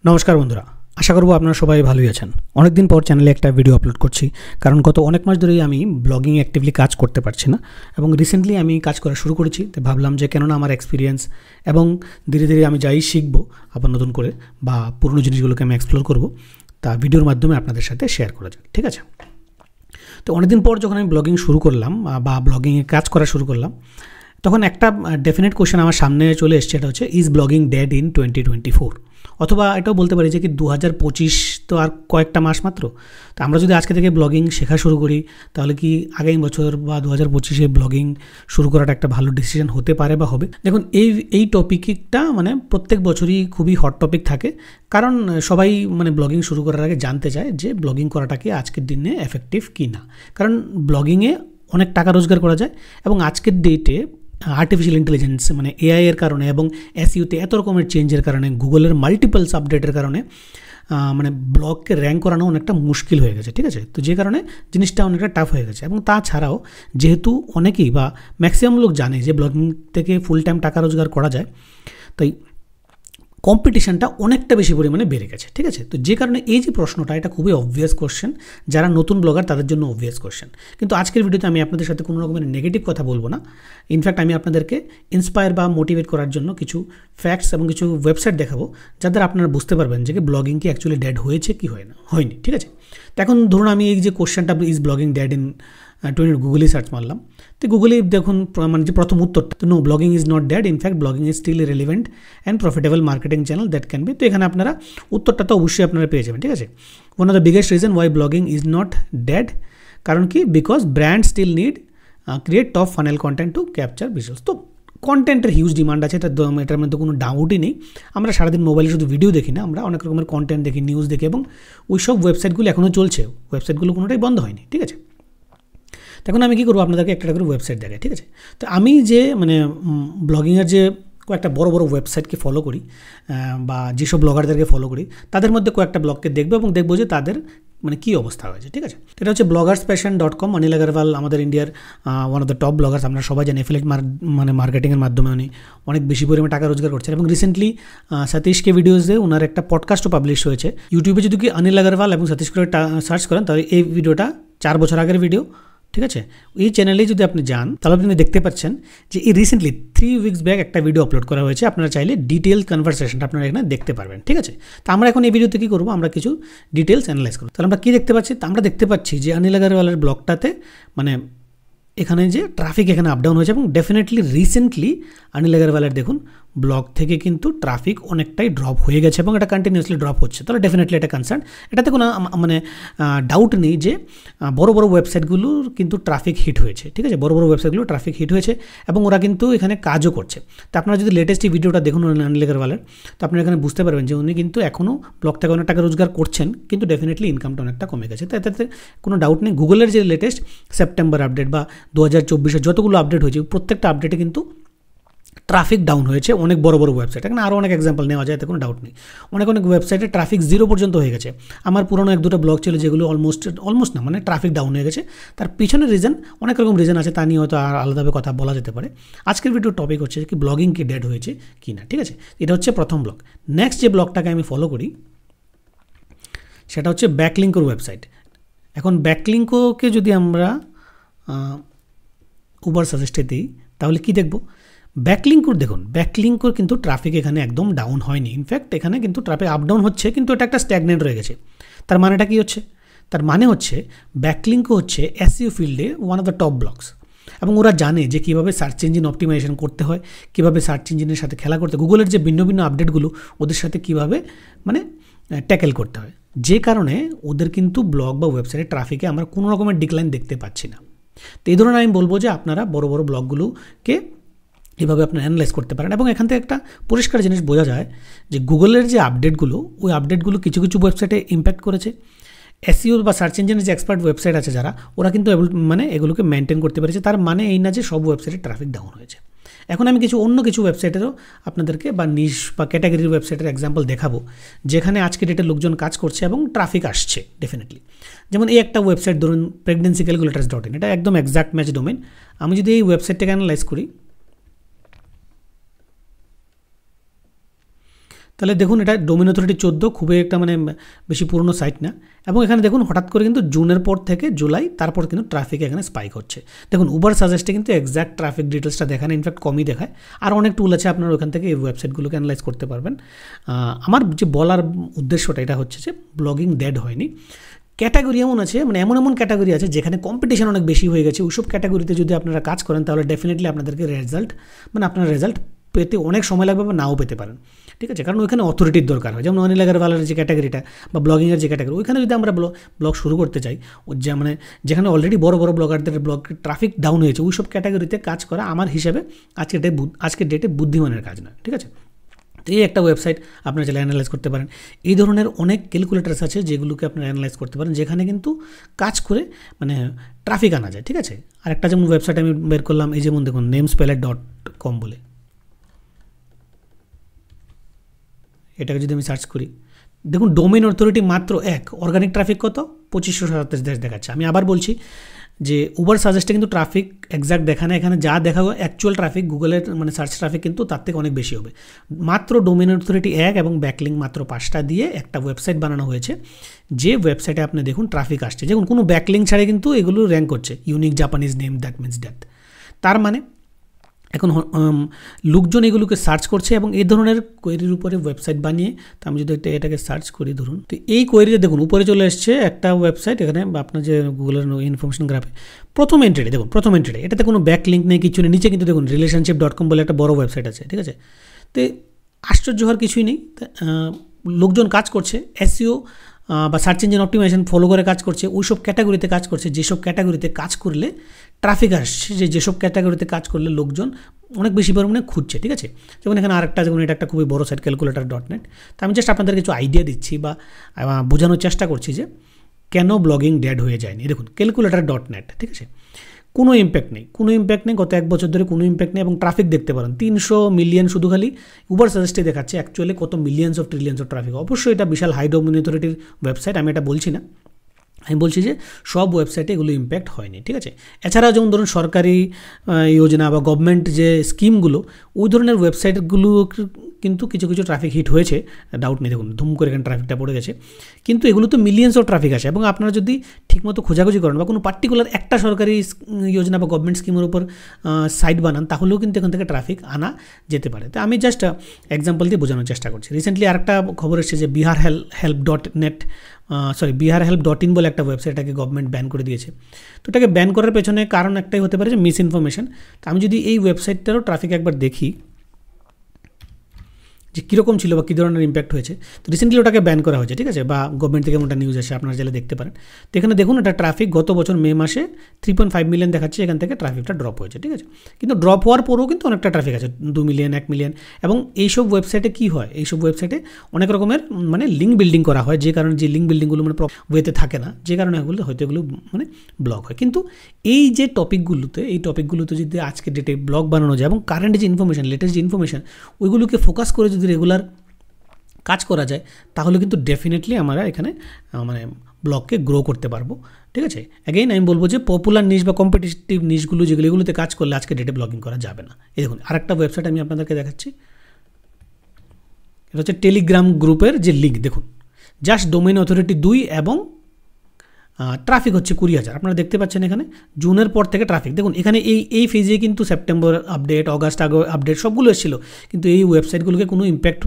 নমস্কার বন্ধুরা, আশা করব আপনারা সবাই ভালোই আছেন। অনেকদিন পর চ্যানেলে একটা ভিডিও আপলোড করছি, কারণ গত অনেক মাস ধরেই আমি ব্লগিং অ্যাক্টিভলি কাজ করতে পারছি না এবং রিসেন্টলি আমি কাজ করা শুরু করেছি। তো ভাবলাম যে কেননা আমার এক্সপিরিয়েন্স এবং ধীরে ধীরে আমি যাই শিখবো আবার নতুন করে বা পুরনো জিনিসগুলোকে আমি এক্সপ্লোর করব, তা ভিডিওর মাধ্যমে আপনাদের সাথে শেয়ার করা যাক, ঠিক আছে? তো অনেকদিন পর যখন আমি ব্লগিং শুরু করলাম বা ব্লগিংয়ে কাজ করা শুরু করলাম, তখন একটা ডেফিনেট কোশ্চেন আমার সামনে চলে এসছে, এটা হচ্ছে ইজ ব্লগিং ডেড ইন 2024? অথবা এটাও বলতে পারি যে কি 2025 তো আর কয়েকটা মাস মাত্র। তো আমরা যদি আজকে থেকে ব্লগিং শেখা শুরু করি, তাহলে কি আগামী বছর বা 2025-এ ব্লগিং শুরু করাটা একটা ভালো ডিসিশন হতে পারে বা হবে? দেখুন, এই টপিকটা মানে প্রত্যেক বছরই খুবই হট টপিক থাকে, কারণ সবাই মানে ব্লগিং শুরু করার আগে জানতে চায় যে ব্লগিং করাটা কি আজকের দিনে এফেক্টিভ কি না। কারণ ব্লগিংয়ে অনেক টাকা রোজগার করা যায় এবং আজকের ডেটে আর্টিফিশিয়াল ইন্টেলিজেন্স মানে এআই এর কারণে এবং এসইওতে এত রকমের চেঞ্জের কারণে, গুগলের মাল্টিপলস আপডেটের কারণে মানে ব্লগকে র্যাঙ্ক করানো অনেকটা মুশকিল হয়ে গেছে, ঠিক আছে? তো যে কারণে জিনিসটা অনেকটা টাফ হয়ে গেছে। এবং তাছাড়াও যেহেতু অনেকেই বা ম্যাক্সিমাম লোক জানে যে ব্লগিং থেকে ফুল টাইম টাকা রোজগার করা যায়, তাই কম্পিটিশানটা অনেকটা বেশি পরিমাণে বেড়ে গেছে, ঠিক আছে? তো যে কারণে এই যে প্রশ্নটা, এটা খুবই অবভিয়াস কোশ্চেন, যারা নতুন ব্লগার তাদের জন্য অবভিয়াস কোশ্চেন। কিন্তু আজকের ভিডিওতে আমি আপনাদের সাথে কোনো রকমের নেগেটিভ কথা বলবো না। ইনফ্যাক্ট আমি আপনাদেরকে ইন্সপায়ার বা মোটিভেট করার জন্য কিছু ফ্যাক্টস এবং কিছু ওয়েবসাইট দেখাবো, যাদের আপনারা বুঝতে পারবেন যে ব্লগিং কি অ্যাকচুয়ালি ডেড হয়েছে কি হয়নি, ঠিক আছে? তো এখন ধরুন আমি এই যে কোশ্চেনটা ইজ ব্লগিং ডেড ইন 20 গুগলে সার্চ মারলাম, তো গুগলে দেখুন মানে যে প্রথম উত্তরটা, তো no, blogging is not dead, in fact blogging is still relevant and profitable marketing channel that can be. তো এখানে আপনারা উত্তরটা তো অবশ্যই আপনারা পেয়ে যাবেন, ঠিক আছে? One of the biggest reason why blogging is not dead, কারণ কি, because brand still need create top funnel content to capture visuals. তো কন্টেন্টের হিউজ ডিমান্ড আছে, এটার মধ্যে কোনো ডাউটই নেই। আমরা সারাদিন মোবাইলে শুধু ভিডিও দেখি না, আমরা অনেক রকমের কন্টেন্ট দেখি, নিউজ দেখি, এবং ওই সব ওয়েবসাইটগুলো এখনও চলছে, ওয়েবসাইটগুলো কোনোটাই বন্ধ হয়নি, ঠিক আছে? এখন আমি কী করবো, আপনাদেরকে একটা করে ওয়েবসাইট দেখাই, ঠিক আছে? তো আমি যে মানে ব্লগিংয়ের যে কয়েকটা বড় বড় ওয়েবসাইটকে ফলো করি বা যেসব ব্লগারদেরকে ফলো করি, তাদের মধ্যে কয়েকটা ব্লগকে দেখবো এবং দেখবো যে তাদের মানে কী অবস্থা হয়েছে, ঠিক আছে? এটা হচ্ছে bloggerspassion.com। অনিল আগরওয়াল আমাদের ইন্ডিয়ার one of the top Bloggers. আমরা সবাই জানি অ্যাফিলিয়েট মানে মার্কেটিংয়ের মাধ্যমে উনি অনেক বেশি পরিমাণে টাকা রোজগার করছেন। এবং রিসেন্টলি সতীশকে ভিডিওসে ওনার একটা পডকাস্টও পাবলিশ হয়েছে ইউটিউবে। যদি কি অনিল আগরওয়াল এবং সতীশ করে সার্চ করেন, তাহলে এই ভিডিওটা 4 বছর আগের ভিডিও, ঠিক আছে? এই চ্যানেলে যদি আপনি যান, তাহলে আপনি দেখতে পাচ্ছেন যে এই রিসেন্টলি 3 উইকস ব্যাক একটা ভিডিও আপলোড করা হয়েছে। আপনারা চাইলে ডিটেল কনভারসেশনটা আপনারা এখানে দেখতে পারবেন, ঠিক আছে? তো আমরা এখন এই ভিডিওতে কী করবো, আমরা কিছু ডিটেলস অ্যানালাইজ করবো। তাহলে আমরা কী দেখতে পাচ্ছি? আমরা দেখতে পাচ্ছি যে অনিল আগরওয়ালের ব্লগটাতে মানে এখানে যে ট্রাফিক এখানে আপডাউন হয়েছে, এবং ডেফিনেটলি রিসেন্টলি অনিল আগরওয়ালের দেখুন ব্লগ থেকে কিন্তু ট্রাফিক অনেকটাই ড্রপ হয়ে গেছে এবং এটা কন্টিনিউয়াসলি ড্রপ হচ্ছে। তাহলে ডেফিনেটলি এটা কনসার্ন, এটাতে কোনো মানে ডাউট নেই যে বড় বড় ওয়েবসাইটগুলোর কিন্তু ট্রাফিক হিট হয়েছে, ঠিক আছে? বড় বড় ওয়েবসাইটগুলো ট্রাফিক হিট হয়েছে এবং ওরা কিন্তু এখানে কাজও করছে। তো আপনারা যদি লেটেস্ট এই ভিডিওটা দেখুন অনিল আগরওয়ালের, তো আপনারা এখানে বুঝতে পারবেন যে উনি কিন্তু এখনও ব্লগ থেকে অনেক টাকা রোজগার করছেন, কিন্তু ডেফিনেটলি ইনকামটা অনেকটা কমে গেছে। তো এটাতে কোনো ডাউট নেই। গুগলের যে লেটেস্ট সেপ্টেম্বর আপডেট বা 2024-এর যতগুলো আপডেট হয়েছে, প্রত্যেকটা আপডেটে কিন্তু ট্রাফিক ডাউন হয়েছে অনেক বড় বড় ওয়েবসাইট। এখানে আরও অনেক এক্সাম্পল নেওয়া যায়, এতে কোনো ডাউট নেই। অনেক ওয়েবসাইটে ট্রাফিক 0 পর্যন্ত হয়ে গেছে। আমার পুরনো 1-2টা ব্লগ ছিল যেগুলো অলমোস্ট না মানে ট্রাফিক ডাউন হয়ে গেছে। তার পিছনের রিজন অনেক রকম রিজন আছে, তা নিয়ে হয়তো আর আলাদাভাবে কথা বলা যেতে পারে। আজকের ভিডিওর টপিক হচ্ছে কি ব্লগিং কি ডেড হয়েছে কি না, ঠিক আছে? এটা হচ্ছে প্রথম ব্লগ। নেক্সট যে ব্লগটাকে আমি ফলো করি সেটা হচ্ছে ব্যাকলিঙ্কোর ওয়েবসাইট। এখন ব্যাকলিঙ্কোকে যদি আমরা উবার সাজেস্টে দিই, তাহলে কি দেখব? ব্যাকলিঙ্কোর দেখুন, ব্যাকলিঙ্কোর কিন্তু ট্রাফিক এখানে একদম ডাউন হয়নি। ইনফ্যাক্ট এখানে কিন্তু ট্রাফিক আপ ডাউন হচ্ছে, কিন্তু এটা একটা স্ট্যাগনেন্ট রয়ে গেছে। তার মানেটা কী হচ্ছে? তার মানে হচ্ছে ব্যাকলিঙ্কো হচ্ছে এসইও ফিল্ডে one of the top blogs, এবং ওরা জানে যে কীভাবে সার্চ ইঞ্জিন অপটিমাইজেশন করতে হয়, কীভাবে সার্চ ইঞ্জিনের সাথে খেলা করতে, গুগলের যে ভিন্ন ভিন্ন আপডেটগুলো ওদের সাথে কীভাবে মানে ট্যাকেল করতে হয়। যে কারণে ওদের কিন্তু ব্লগ বা ওয়েবসাইটের ট্রাফিকে আমরা কোনো রকমের ডিক্লাইন দেখতে পাচ্ছি না। তো এই ধরনের আমি বলবো যে আপনারা বড় বড় ব্লগগুলোকে এভাবে আপনারা অ্যানালাইজ করতে পারেন। এবং এখান থেকে একটা পরিষ্কার জিনিস বোঝা যায় যে গুগলের যে আপডেটগুলো, ওই আপডেটগুলো কিছু কিছু ওয়েবসাইটে ইম্প্যাক্ট করেছে। এসইও বা সার্চ ইঞ্জিনের যে এক্সপার্ট ওয়েবসাইট আছে যারা, ওরা কিন্তু মানে এগুলোকে মেনটেন করতে পেরেছে। তার মানে এই না যে সব ওয়েবসাইটে ট্রাফিক ডাউন হয়েছে। এখন আমি অন্য কিছু ওয়েবসাইটেরও আপনাদেরকে বা নিশ বা ক্যাটাগরির ওয়েবসাইটের এক্সাম্পল দেখাবো, যেখানে আজকে ডেটে লোকজন কাজ করছে এবং ট্রাফিক আসছে ডেফিনেটলি। যেমন এই একটা ওয়েবসাইট ধরুন pregnancycalculators.in, এটা একদম এক্সাক্ট ম্যাচ ডোমেন। আমি যদি এই ওয়েবসাইটটাকে অ্যানালাইজ করি, তাহলে দেখুন এটা ডোমেন অথরিটি 14, খুবই একটা মানে বেশি পুরনো সাইট না। এবং এখানে দেখুন হঠাৎ করে কিন্তু জুনের পর থেকে জুলাই, তারপর কিন্তু ট্রাফিক এখানে স্পাইক হচ্ছে। দেখুন উবার সাজেস্টে কিন্তু এক্স্যাক্ট ট্রাফিক ডিটেলসটা দেখায় না, ইনফ্যাক্ট কমই দেখায়। আর অনেক টুল আছে, আপনারা ওখান থেকে এই ওয়েবসাইটগুলোকে অ্যানালাইজ করতে পারবেন। আমার যে বলার উদ্দেশ্যটা এটা হচ্ছে যে ব্লগিং ডেড হয়নি। ক্যাটাগরি এমন আছে, মানে এমন এমন ক্যাটাগরি আছে যেখানে কম্পিটিশন অনেক বেশি হয়ে গেছে। ওইসব ক্যাটাগরিতে যদি আপনারা কাজ করেন তাহলে ডেফিনেটলি আপনাদেরকে রেজাল্ট, মানে আপনার রেজাল্ট পেতে অনেক সময় লাগবে বা নাও পেতে পারেন, ঠিক আছে। কারণ ওইখানে অথরিটির দরকার হয়। যেমন অনিল আগারওয়ালের যে ক্যাটাগরিটা বা ব্লগিংয়ের যে ক্যাটাগরি, ওইখানে যদি আমরা ব্লগ শুরু করতে চাই, যে মানে যেখানে অলরেডি বড় বড় ব্লগারদের ব্লগ ট্রাফিক ডাউন হয়েছে, ওই সব ক্যাটাগরিতে কাজ করা আমার হিসাবে আজকের ডেটে বুদ্ধিমানের কাজ নয়, ঠিক আছে। তো এই একটা ওয়েবসাইট আপনারা চাইলে অ্যানালাইজ করতে পারেন। এই ধরনের অনেক ক্যালকুলেটার্স আছে যেগুলোকে আপনারা অ্যানালাইজ করতে পারেন, যেখানে কিন্তু কাজ করে মানে ট্রাফিক আনা যায়, ঠিক আছে। আর একটা যেমন ওয়েবসাইট আমি বের করলাম, এই যেমন দেখুন namespeller.com বলে, এটাকে যদি আমি সার্চ করি, দেখুন ডোমেন অথরিটি মাত্র 1, অর্গানিক ট্রাফিক কত 2537 দেখাচ্ছে। আমি আবার বলছি যে উবার সাজেস্টে কিন্তু ট্রাফিক এক্স্যাক্ট দেখা না, এখানে যা দেখা অ্যাকচুয়াল ট্রাফিক গুগলের মানে সার্চ ট্রাফিক কিন্তু তার থেকে অনেক বেশি হবে। মাত্র ডোমেন অথরিটি 1 এবং ব্যাকলিঙ্ক মাত্র 5টা দিয়ে একটা ওয়েবসাইট বানানো হয়েছে, যে ওয়েবসাইটে আপনি দেখুন ট্রাফিক আসছে। যেমন কোনো ব্যাকলিঙ্ক ছাড়া কিন্তু এগুলো র্যাঙ্ক করছে, unique Japanese name that means that. তার মানে এখন লোকজন এগুলোকে সার্চ করছে এবং এই ধরনের কোয়েরির উপরে ওয়েবসাইট বানিয়ে, তো আমি যদি এটাকে সার্চ করি ধরুন, তো এই কোয়েরিতে দেখুন উপরে চলে এসছে একটা ওয়েবসাইট। এখানে আপনার যে গুগলের ইনফরমেশন গ্রাফে প্রথম এন্ট্রিতে দেখুন, প্রথম এন্ট্রিতে এটাতে কোনো ব্যাক লিঙ্ক নেই, কিছু নেই। নিচে কিন্তু দেখুন relationship.com বলে একটা বড় ওয়েবসাইট আছে, ঠিক আছে। তো আশ্চর্য হওয়ার কিছুই নেই, লোকজন কাজ করছে এসইও বা সার্চ ইঞ্জিন অপটিমাইজেশন ফলো করে কাজ করছে, ওই সব ক্যাটাগরিতে কাজ করছে যেসব ক্যাটাগরিতে কাজ করলে ট্রাফিক আসছে, যেসব ক্যাটাগরিতে কাজ করলে লোকজন অনেক বেশি পরিমাণে খুঁজছে, ঠিক আছে। যেমন এখানে আরেকটা, যেমন এটা একটা খুবই বড় সাইট calculator.net। তো আমি জাস্ট আপনাদের কিছু আইডিয়া দিচ্ছি বা বোঝানোর চেষ্টা করছি যে কেন ব্লগিং ডেড হয়ে যায়নি। দেখুন calculator.net, ঠিক আছে, কোনো ইম্প্যাক্ট নেই, কোনো ইম্প্যাক্ট নেই, গত 1 বছর ধরে কোনো ইম্প্যাক্ট নেই। এবং ট্রাফিক দেখতে পারেন 300 মিলিয়ন, শুধু খালি উবার সাজেস্টে দেখাচ্ছে, অ্যাকচুয়ালি কত millions of trillions of traffic. অবশ্যই এটা বিশাল হাই ডোমেন অথরিটির ওয়েবসাইট, আমি এটা বলছি না, আমি বলছি যে সব ওয়েবসাইটে এগুলো ইম্প্যাক্ট হয়নি, ঠিক আছে। এছাড়াও যেমন ধরুন সরকারি যোজনা বা গভর্নমেন্ট যে স্কিমগুলো, ওই ধরনের ওয়েবসাইটগুলো কিন্তু কিছু কিছু ট্রাফিক হিট হয়েছে, ডাউট নেই। দেখুন ধুম করে এখানে ট্রাফিকটা পড়ে গেছে, কিন্তু এগুলো তো মিলিয়ন্স অফ ট্রাফিক আসে। এবং আপনারা যদি ঠিকমতো খোঁজাখুঁজি করেন বা কোনো পার্টিকুলার একটা সরকারি যোজনা বা গভর্নমেন্ট স্কিমের উপর সাইট বানান, তাহলেও কিন্তু এখান থেকে ট্রাফিক আনা যেতে পারে। তো আমি জাস্ট এক্সাম্পল দিয়ে বোঝানোর চেষ্টা করছি। রিসেন্টলি আরেকটা খবর এসেছে যে biharhelp.in বলে একটা ওয়েবসাইটটাকে গভর্নমেন্ট ব্যান করে দিয়েছে। তো এটাকে ব্যান করার পেছনে কারণ একটাই হতে পারে যে মিস ইনফরমেশন। তো আমি যদি এই ওয়েবসাইটটারও ট্রাফিক একবার দেখি যে কীরকম ছিল বা কী ধরনের ইম্প্যাক্ট হয়েছে, তো রিসেন্টলি ওটাকে ব্যান করা হয়েছে, ঠিক আছে, বা গভর্নমেন্ট থেকে ওটা নিউজ আসে, আপনারা চাইলে দেখতে পারেন। তো এখানে দেখুন এটা ট্রাফিক গত বছর মে মাসে 3.5 মিলিয়ন দেখাচ্ছে, এখান থেকে ট্রাফিকটা ড্রপ হয়েছে, ঠিক আছে। কিন্তু ড্রপ হওয়ার পরেও কিন্তু অনেকটা ট্রাফিক আছে, 2 মিলিয়ন, 1 মিলিয়ন। এবং এইসব ওয়েবসাইটে কী হয়, এইসব ওয়েবসাইটে অনেক রকমের মানে লিঙ্ক বিল্ডিং করা হয়, যে কারণে যে লিঙ্ক বিল্ডিংগুলো মানে ওয়েতে থাকে না, যে কারণে এগুলো হয়তো এগুলো মানে ব্লক হয়। কিন্তু এই যে টপিকগুলোতে যদি আজকের ডেটে ব্লগ বানানো যায় এবং কারেন্ট যে ইনফরমেশন, লেটেস্ট যে ইনফরমেশন, ওইগুলোকে ফোকাস করে যদি রেগুলার কাজ করা যায়, তাহলে কিন্তু ডেফিনেটলি আমরা এখানে মানে ব্লগকে গ্রো করতে পারবো, ঠিক আছে। অ্যাগেইন আমি বলবো যে পপুলার নিশ বা কম্পিটিটিভ নিশগুলো এগুলোতে কাজ করলে আজকে ডেটে ব্লগিং করা যাবে না। এই দেখুন আরেকটা ওয়েবসাইট আমি আপনাদেরকে দেখাচ্ছি, এটা হচ্ছে টেলিগ্রাম গ্রুপের যে লিঙ্ক, দেখুন জাস্ট ডোমেইন অথরিটি 2 এবং ট্রাফিক হচ্ছে 20,000। আপনারা দেখতে পাচ্ছেন এখানে জুনের পর থেকে ট্রাফিক দেখুন, এখানে এই ফেজে কিন্তু সেপ্টেম্বর আপডেট, অগাস্ট আপডেট সবগুলো এসেছিল, কিন্তু এই ওয়েবসাইটগুলোকে কোনো ইম্প্যাক্ট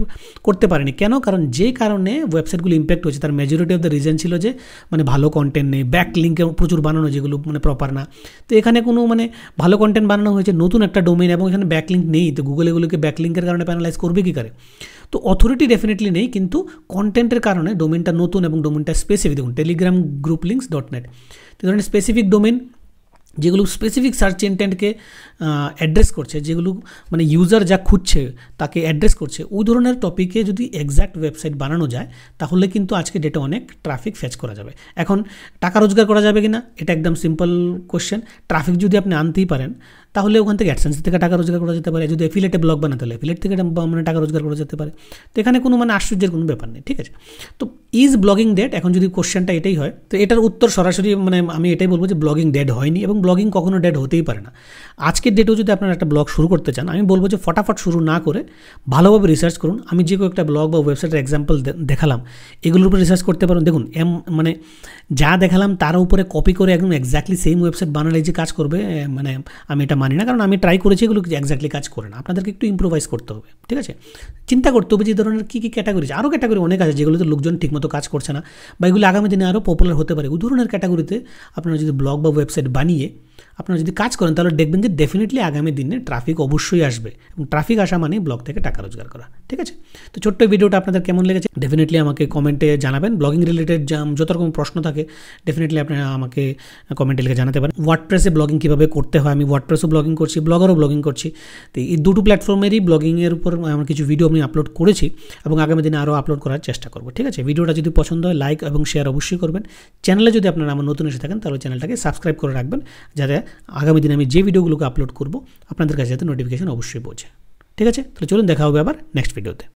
করতে পারেনি। কেন? কারণ যে কারণে ওয়েবসাইটগুলো ইম্প্যাক্ট হয়েছে তার মেজরিটি অফ দ্য রিজন ছিল যে মানে ভালো কন্টেন্ট নেই, ব্যাক লিঙ্কে প্রচুর বানানো যেগুলো মানে প্রপার না। তো এখানে কোনো মানে ভালো কন্টেন্ট বানানো হয়েছে, নতুন একটা ডোমেইন এবং এখানে ব্যাক লিঙ্ক নেই, তো গুগল এগুলোকে ব্যাক লিঙ্কের কারণে প্যানালাইজ করবে কী করে? তো অথরিটি ডেফিনেটলি নেই, কিন্তু কন্টেন্টের কারণে ডোমেনটা নতুন এবং ডোমেনটা স্পেসিফিক। দেখুন টেলিগ্রাম গ্রুপ লিঙ্কস.net, তো ধরনের স্পেসিফিক ডোমেন যেগুলো স্পেসিফিক সার্চ ইন্টেন্টকে অ্যাড্রেস করছে, যেগুলো মানে ইউজার যা খুঁজছে তাকে অ্যাড্রেস করছে, ওই ধরনের টপিকে যদি এক্স্যাক্ট ওয়েবসাইট বানানো যায়, তাহলে কিন্তু আজকে ডেটে অনেক ট্রাফিক ফেচ করা যাবে। এখন টাকা রোজগার করা যাবে কি না, এটা একদম সিম্পল কোশ্চেন। ট্রাফিক যদি আপনি আনতেই পারেন, তাহলে ওখান থেকে অ্যাডসেন্স থেকে টাকা রোজগার করা যেতে পারে। যদি এফিলেটে ব্লগ বানাতে হলে এফিলেট থেকে মানে টাকা রোজগার করা যেতে পারে। তো এখানে কোনো মানে আশ্চর্যের কোনো ব্যাপার নেই, ঠিক আছে। তো ইজ ব্লগিং ডেড, এখন যদি কোশ্চেনটা এটাই হয় তো এটার উত্তর সরাসরি মানে আমি এটাই বলবো যে ব্লগিং ডেড হয়নি এবং ব্লগিং কখনো ডেড হতেই পারে না। আজকের ডেটেও যদি আপনারা একটা ব্লগ শুরু করতে চান, আমি বলবো যে ফটাফট শুরু না করে ভালোভাবে রিসার্চ করুন। আমি যে কয়েকটা ব্লগ বা ওয়েবসাইটের এক্সাম্পল দেখালাম এগুলোর উপরে রিসার্চ করতে পারুন। দেখুন মানে যা দেখালাম তার উপরে কপি করে একদম এক্স্যাক্টলি সেম ওয়েবসাইট বানালে যে কাজ করবে মানে আমি এটা মানি না, কারণ আমি ট্রাই করেছি এগুলো এক্স্যাক্টলি কাজ করে না। আপনাদেরকে একটু ইম্প্রোভাইজ করতে হবে, ঠিক আছে। চিন্তা করতে হবে যে ধরনের কী কী ক্যাটাগরি, আরও ক্যাটাগরি অনেক আছে যেগুলোতে লোকজন ঠিকমতো কাজ করছে না বা এগুলো আগামী দিনে আরও পপুলার হতে পারে। ওই ধরনের ক্যাটাগরিতে আপনারা যদি ব্লগ বা ওয়েবসাইট বানিয়ে আপনারা যদি কাজ করেন তাহলে দেখবেন যে ডেফিনেটলি আগামী দিনে ট্রাফিক অবশ্যই আসবে এবং ট্রাফিক আসা মানে ব্লগ থেকে টাকা রোজগার করা, ঠিক আছে। তো ছোট্ট ভিডিওটা আপনাদের কেমন লেগেছে ডেফিনেটলি আমাকে কমেন্টে জানাবেন। ব্লগিং রিলেটেড যত রকম প্রশ্ন থাকে ডেফিনেটলি আপনারা আমাকে কমেন্টে লিখে জানাতে পারেন। ওয়ার্ডপ্রেসে ব্লগিং কীভাবে করতে হয়, আমি ওয়ার্ডপ্রেসও ব্লগিং করছি, ব্লগারও ব্লগিং করছি। তো এই দুটো প্ল্যাটফর্মেরই ব্লগিংয়ের উপর আমার কিছু ভিডিও আমি আপলোড করেছি এবং আগামী দিনে আরও আপলোড করার চেষ্টা করব, ঠিক আছে। ভিডিওটা যদি পছন্দ হয় লাইক এবং শেয়ার অবশ্যই করবেন। চ্যানেলে যদি আপনারা আমার নতুন এসে থাকেন তাহলে চ্যানেলটাকে সাবস্ক্রাইব করে রাখবেন, যাতে আগামী দিনে আমি যে ভিডিওগুলোকে আপলোড করব আপনাদের কাছে যাতে নোটিফিকেশন অবশ্যই পৌঁছে, ঠিক আছে। তাহলে চলুন দেখা হবে আবার নেক্সট ভিডিওতে।